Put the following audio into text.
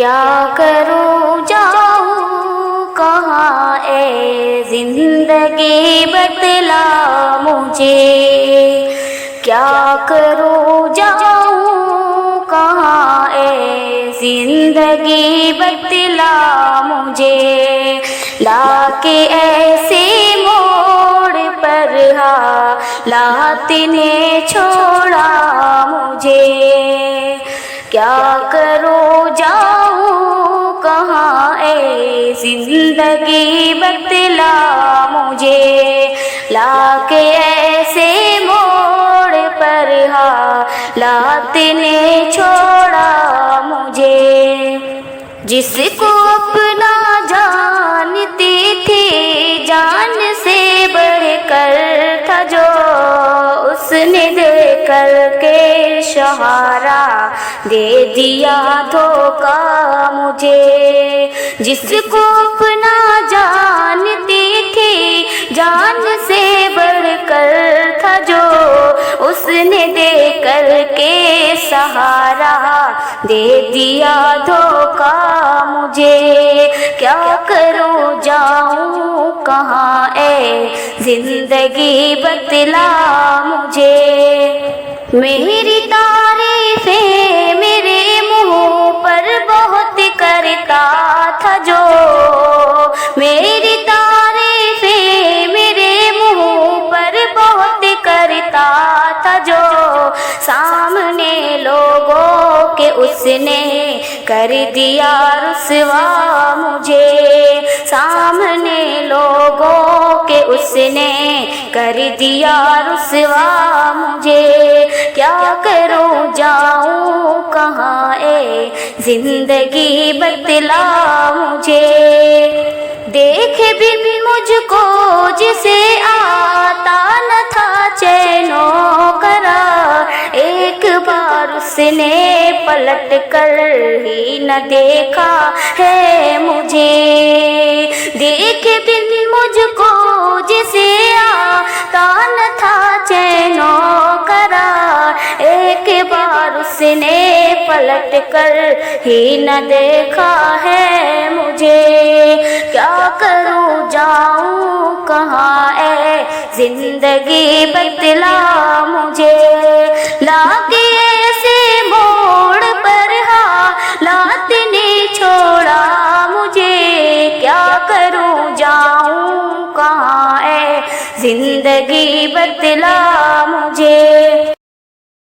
کیا کروں جاؤں کہاں اے زندگی بتلا مجھے، کیا کروں جاؤں کہاں اے زندگی بتلا مجھے، لا کے ایسے موڑ پر حالات نے چھوڑا مجھے، کیا کروں جاؤں کہاں اے زندگی بتلا مجھے، لا کے ایسے موڑ پر حالات نے چھوڑا مجھے، جس کو اپنا جانتی تھی جان سے بڑھ کر تھا جو، اس نے دے کر کے سہارا دے دیا دھوکا مجھے، جس کو اپنا جانتی تھی جان سے بڑھ کر تھا جو، اس نے دے کر کے سہارا دے دیا دھوکا مجھے، کیا کروں جاؤں کہاں اے زندگی بتلا مجھے، میری تعریفیں میرے منہ پر بہت کرتا تھا جو، میری تعریفیں میرے منہ پر بہت کرتا تھا جو، سامنے لوگوں کے اس نے کر دیا رسوا مجھے، سامنے لوگوں کے اس نے کر دیا رسوا مجھے، کیا کروں جاؤں کہاں اے زندگی بتلا مجھے، دیکھے بھی مجھ کو جسے آتا نہ تھا چین و قرار، ایک بار اس نے پلٹ کر ہی نہ دیکھا ہے مجھے، دیکھے بھی مجھ کو جسے آتا نہ تھا چین و قرار، ایک بار اس نے پلٹ کر ہی نہ دیکھا ہے مجھے، کیا کروں جاؤں کہاں اے زندگی بتلا مجھے، لا کے ایسے موڑ پر حالات نے چھوڑا مجھے، کیا کروں جاؤں کہاں اے زندگی بتلا